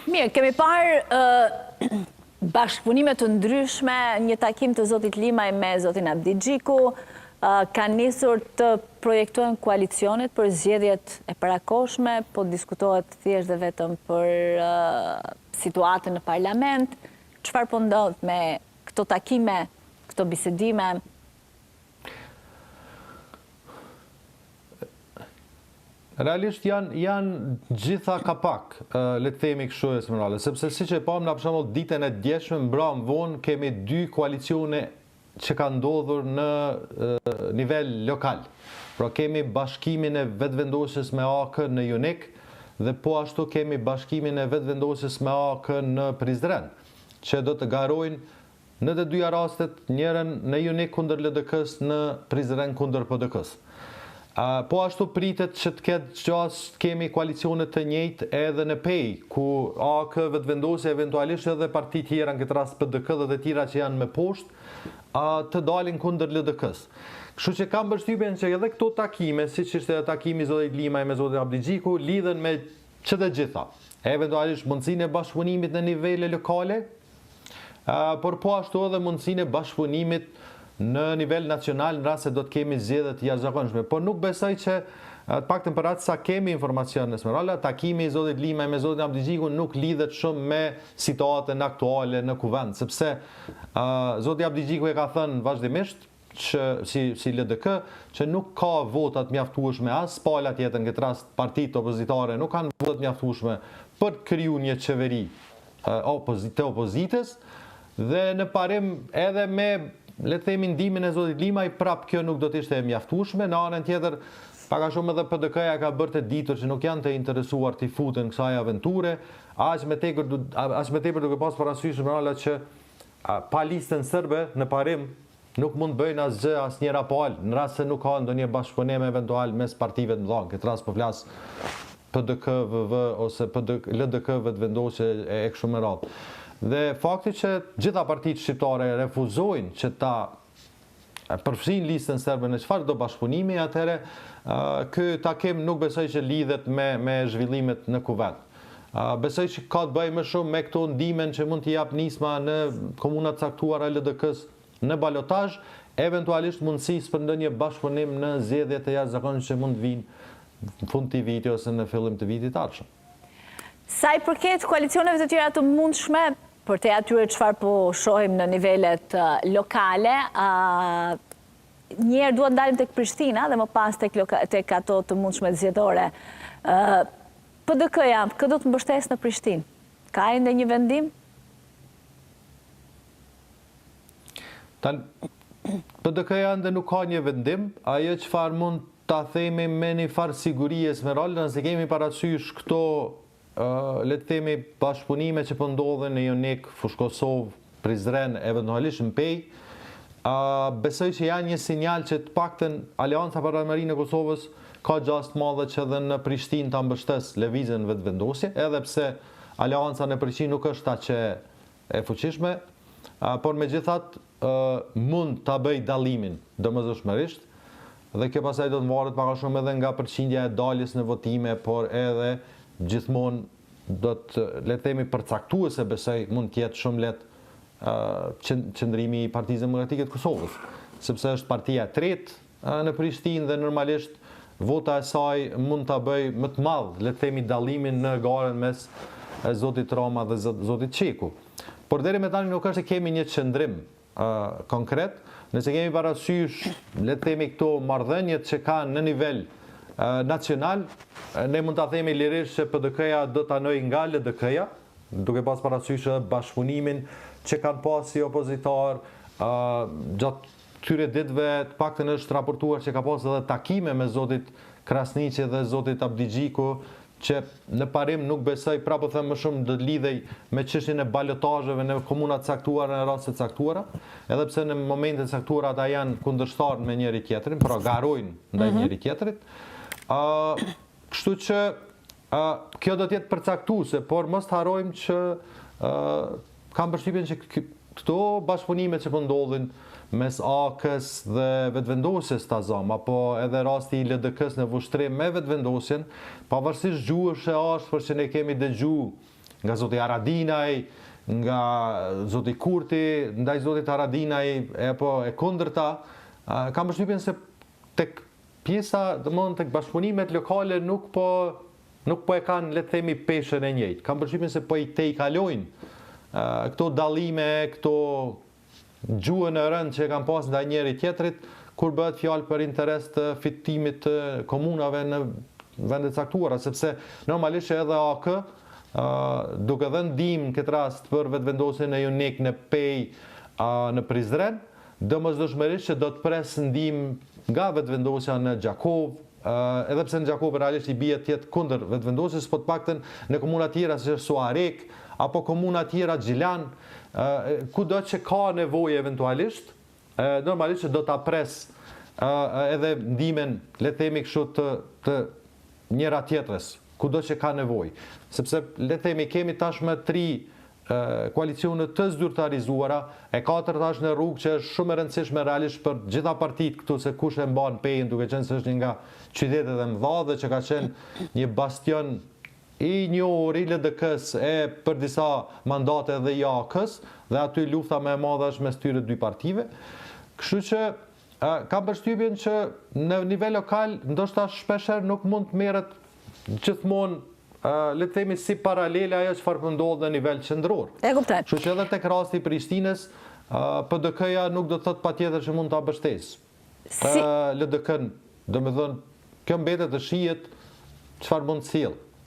Mirë, kemi parë bashkëpunime të ndryshme, një takim të zotit Limaj me zotin Abdi Gjiku, ka nisur të projektojnë koalicionet për zgjedhjet e parakoshme, po diskutohet thjesht dhe vetëm për situatën në parlament. Çfarë po ndodh me këto takime, këto bisedime? Realisht janë gjitha kapak, le të themi kështu Esmeralda, sepse siç e pam në për shembull ditën e djeshme mbrëm vonë kemi 2 koalicione që kanë ndodhur në nivel lokal. Pra kemi bashkimin e vetëvendosjes me AK në Junik dhe po ashtu kemi bashkimin e vetëvendosjes me AK në Prizren, që do të garojnë në të dyja rastet, njërin në Junik kundër LDK-s, në Prizren kundër PDK-s. Po ashtu pritet që të ketë gjasë kemi koalicionet të njëjtë edhe në PEJ, ku AK vetëvendosje eventualisht edhe parti tjera, në këtë rast PDK dhe të tjera që janë me poshtë, të dalin kundër LDK-s. Kështu që kam përshtypjen që edhe këto takime, siç ishte takimi zotit Limaj me zotin Abdi Gjiku, lidhen me që të gjitha. Eventualisht mundësinë e bashkëpunimit në nivele lokale, por po ashtu edhe mundësinë e bashkëpunimit në nivel nacional në rast se do të kemi zgjedhje të jashtëzakonshme. Por nuk besoj që të paktën për atë sa kemi informacion në Esmeralda, takimi i zotit Limaj me zotin Abdi Gjiku nuk lidhet shumë me situatën aktuale në kuvend, sepse zoti Abdi Gjiku e ka thënë vazhdimisht që si LDK që nuk ka vota të mjaftueshme as pala tjetër, në këtë rast partitë opozitare nuk kanë vota të mjaftueshme për të krijuar një qeveri të opozitës dhe në parim edhe me le të themi ndihmën e zotit Limaj, prap kjo nuk do të ishte e mjaftueshme. Në anën tjetër, pak a shumë edhe PDK-ja ka bërë të ditur që nuk janë të interesuar të futen kësaj aventure, aq me tepër duke pas parasysh që pa listën serbe në parim nuk mund bëjnë asgjë asnjëra palë, në rast se nuk ka ndonjë bashkëpunim eventual mes partive të mëdha. Këtë rast po flas PDK VV ose LDK vetëvendosje e kështu me radhë. Dhe fakti që gjitha partitë shqiptare refuzojnë që ta përfshin listën serbe në çfarë do bashkëpunimi, atëherë ky takim nuk besoj që lidhet me zhvillimet në kuvend. Besoj që ka të bëjë më shumë me këto ndihmën që mund t'i jap nisma në komuna të caktuara LDK-s në balotazh, eventualisht mundësisë për ndonjë bashkëpunim në zgjedhje të jashtëzakonshme që mund të vinë në fund të vitit ose në fillim të vitit të ardhshëm. Sa i përket koalicioneve të tjera të mundshme, për te atyre çfarë po shohim në nivelet lokale, njerë duhet ndalim tek Prishtina dhe më pas tek ato të mundshme zgjedhore. PDK-ja, kë do të mbështes në Prishtinë? Ka ende një vendim? PDK-ja ende nuk ka një vendim, ajo çfarë mund ta themi me një farë siguri Esmeralda, nëse kemi parasysh këto le të themi bashkëpunime që po ndodhen në Jonik, Fushë Kosovë, Prizren, eventualisht në PEJ, besoj që janë një sinjal që të paktën Aleanca Paramarinë e Kosovës ka gjasë të madhe që edhe në Prishtinë ta mbështes lëvizjen vetëvendosje, edhe pse Aleanca në Prishtinë nuk është ta që e fuqishme, por megjithatë mund ta bëj dallimin domosdoshmërisht, dhe kjo pastaj do të varet pak a shumë edhe nga përqindja e daljes në votime, por edhe gjithmonë do të le të themi përcaktuese besoj mund të jetë shumë lehtë qëndrimi i Partisë Demokratike të Kosovës, sepse është partia e tretë në Prishtinë dhe normalisht vota e saj mund ta bëj më të madh, le të themi dallimin në garën mes zotit Rama dhe zotit Çeku. Por deri me tani nuk është se kemi një qëndrim konkret, nëse kemi parasysh le të themi këto marrëdhëniet që kanë në nivel nacional, ne mund ta themi lirisht që PDK-ja do ta noj nga LDK-ja, duke pas parasysh bashkëpunimin që kanë pas si opozitar gjatë këtyre ditëve, të paktën është raportuar që ka pas edhe takime me zotit Krasniqi dhe zotit Abdi Gjiku, që në parim nuk besoj, prapë them më shumë do të lidhej me çështjen e balotazheve në komuna të caktuara në raste të caktuara, edhe pse në momente të caktuara ata janë kundërshtar me njëri tjetrin, pra garojnë ndaj njëri tjetrit. Kështu që kjo do të jetë përcaktuese, por mos të harrojmë që kam përshtypjen që këto bashkëpunime që po ndodhin mes AK-s dhe vetëvendosjes të azam, apo edhe rasti i LDK-s në vushtrim me vetëvendosjen, pavarësisht gjuhësh e ashpër që ne kemi dëgju nga zoti Haradinaj, nga zoti Kurti, ndaj zotit Haradinaj e kundërta, kam përshtypjen se tek pjesa, domthonë tek bashkëpunimet lokale nuk po e kanë, le të themi, peshën e njëjtë. Kam përshtypjen se po i kalojnë këto dallime, këto gjuhën e rëndë që e kanë pas ndaj njëri tjetrit, kur bëhet fjalë për interes të fitimit të komunave në vendet caktuara, sepse normalisht edhe AK, duke dhënë ndihmë në këtë rast për vetëvendosjen e Junik në Pej, në Prizren, domosdoshmërisht që do të pres ndihmë nga vetëvendosja në Gjakov, edhe pse në Gjakov realisht i bie të jetë kundër vetëvendosjes, po të paktën në komuna tjera si është Suarek apo komuna tjera Gjilan, kudo që ka nevojë eventualisht, normalisht që do ta pres edhe ndihmën, le të themi kështu, të njëra tjetrës, kudo që ka nevojë. Sepse le të themi kemi tashmë 3 koalicione të zyrtarizuara, e 4 tash në rrugë që është shumë e rëndësishme realisht për gjitha partitë këtu, se kush e mban Pejën, duke qenë se është një nga qytetet e mëdha dhe që ka qenë një bastion i njohur i LDK-s për disa mandate dhe i AK-s, dhe aty lufta më e madhe është mes tyre 2 partive. Kështu që kam përshtypjen që në nivel lokal ndoshta shpeshherë nuk mund të merret gjithmonë, le të themi, si paralele ajo çfarë po ndodh në nivel qendror. E kuptoj. Kështu që edhe tek rasti i Prishtinës, PDK-ja nuk do të thotë patjetër që mund ta mbështesë LDK-n, domethënë kjo mbetet të shihet çfarë mund të sjellë.